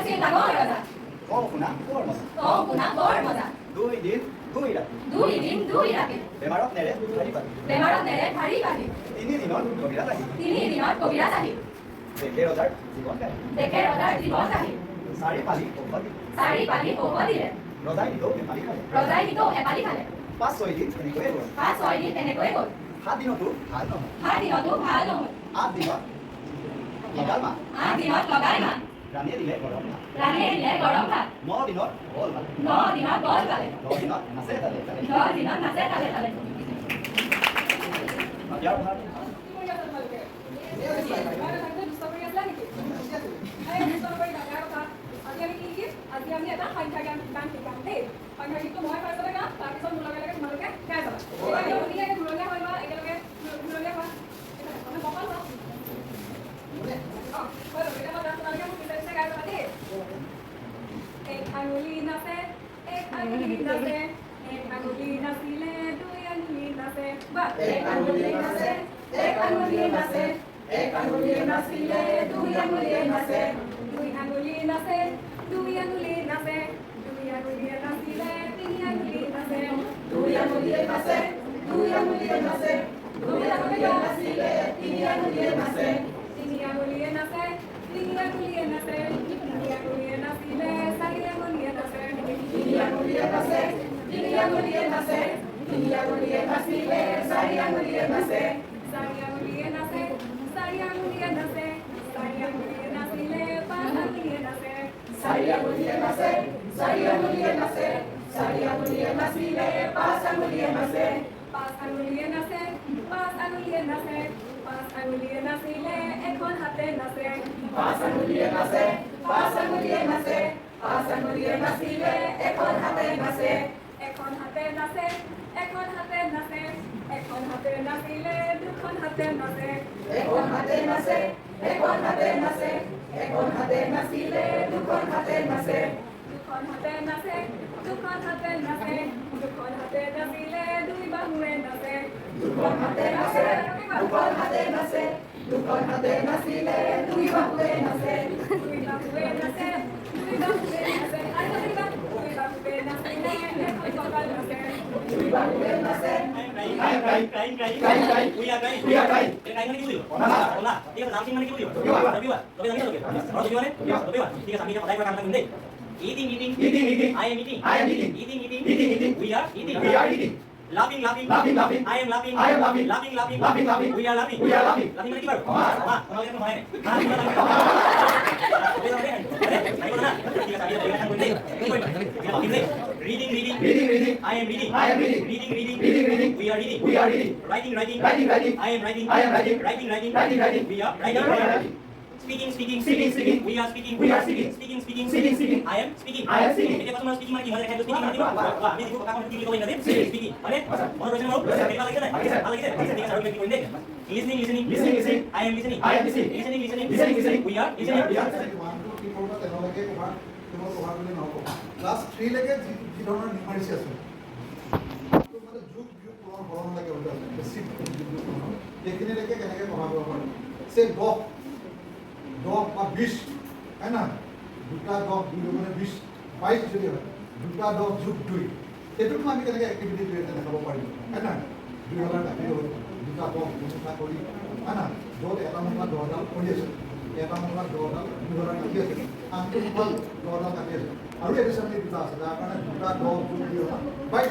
পশ্চিম ডাঙৰ ৰজা কওঁ শুনা বৰ মজা কওঁ শুনা বৰ মজা 2 দিন 2 ৰাতি 2 দিন 2 ৰাতি বেমাৰত নেৰে ভাৰী পাতি বেমাৰত নেৰে ভাৰী পাতি 3 দিনত কবিৰাজ আহি 3 দিনত কবিৰাজ আহি দেখে ৰজাৰ জীৱন গাই দেখে ৰজাৰ জীৱন গাহি 4 পালি ঔষধি 4 পালি ঔষধিৰে ৰজাই নিতৌ এপালি খালে ৰজাই নিতৌ এপালি খালে 5-6 দিন তেনেকৈয়ে গ'ল 5-6 দিন তেনেকৈয়ে গ'ল 7 দিনতো ভাল নহয় 7 দিনতো ভাল নহয় 8 দিনত লগাল মা 8 দিনত লগাই মা ৰাণীয়ে দিলে গৰম ভাত ৰাণীয়ে দিলে গৰম ভাত 9 দিনত বল পালে 9 দিনত বল পালে 10 দিনত নাচে তালে তালে 10 দিনত নাচে তালে তালে ইয়াৰ ভাল আজি আমি এটা সংখ্যা গান শিকাম দেই সংখ্যা গীতটো মই ফাৰ্ষ্টতে গাম তাৰপিছত মোৰ লগে লগে তোমালোকে গাই যাবা ধুনীয়াকৈ ঘূৰণীয়া হৈ লোৱা একেলগে ঘূৰণীয়া হোৱা মানে বকল হোৱা তোমালোকে মোক পিছে পিছে গাই যাবা দেই এক আঙুলি নাচে এক আঙুলি নাচে এক আঙুলি নাচিলে 2 আঙুলি নাচে বা এক আঙুলি নাচে এক আঙুলি নাচে এক আঙুলি নাচিলে 2 আঙুলি নাচে 2 আঙুলি নাচে 2 আঙুলি নাচে 2 আঙুলি নাচিলে 3 আঙুলি নাচে 2 আঙুলি নাচে 2 আঙুলি নাচে 2 আঙুলি নাচিলে 3 আঙুলি নাচে 3 আঙুলি নাচে 3 আঙুলি নাচে 3 আঙুলি নাচিলে 4 আঙুলি নাচে 3 আঙুলি নাচে 3 আঙুলি নাচে 3 আঙুলি নাচিলে 4 আঙুলি নাচে 4 আঙুলি নাচে 4 আঙুলি নাচে 4 আঙুলি নাচিলে 5 আঙুলি নাচে 4 আঙুলি নাচে 4 আঙুলি নাচে 4 আঙুলি নাচিলে 5 আঙুলি নাচে 5 আঙুলি নাচে 5 আঙুলি নাচে 5 আঙুলি নাচিলে এখন হাতে নাচে 5 আঙুলি নাচে 5 আঙুলি নাচে 5 আঙুলি নাচিলে এখন হাতে নাচে এখন হাতে নাচে এখন হাতে নাচে এখন হাতে নাচিলে দুখন হাতে নাচে এখন হাতে নাচে এখন হাতে নাচে এখন হাতে নাচিলে দুখন হাতে নাচে দুখন হাতে নাচে দুখন হাতে নাচে দুখন হাতে নাচিলে 2 বাহুৱে নাচে দুখন হাতে নাচে দুখন হাতে নাচে দুখন হাতে নাচিলে 2 বাহুৱে নাচে 2 বাহুৱে নাচে 2 বাহুৱে নাচে আৰু কিবা 2 বাহুৱে নাচিলে এখন কঁকাল নাচে 2 বাহুৱে নাচে Eating. I am eating. Eating. We are eating. Laughing. I am laughing. Laughing. We are laughing. Laughing মানে কি বাৰু তোমালোকে নহয় Reading. I am reading. Reading. We are reading. Writing. I am writing. Writing. We are writing. Speaking. We are speaking. Speaking. I am speaking. Jadi pas speaking মানে কি হয় দেখাই speaking মানে কি বা আমি দেখো কাকন কি লিখব ইংৰাজী speaking মানে মনৰ ৰচনা আৰু ভাল লাগিছে নাই ভাল লাগিছে ঠিক আছে আৰু কি কৰিম দেই listening. I am listening. Listening. We are listening. Class 3 লৈকে যি ধৰণৰ নিৰ্মাৰিছে আছে মানে যুগ পুনৰ হৰণ লাগে ওটা বেছি এইখিনিলৈকে কেনেকৈ পঢ়াব পাৰি সে 10 বা 20 হয় না দুটা 10 দুই মানে 20 22 যদি হয় দুটা 10 যোগ 2 এইটোক আমি কেনেকৈ এক্টিভিটি কৰি দেখাব পাৰিম হয় না 2000 কাটি হ'ল দুটা 10 দুটা কৰি হয় না য'ত এটা মুখা 10ডাল কৰি আছে এটা মুখা 10ডাল 2000 কাটি আছে আনটো মুখা 10ডাল কাটি আছে আৰু এই হিচাপে দুটা আছে যাৰ কাৰণে দুটা 10 যোগ 2 হয় 22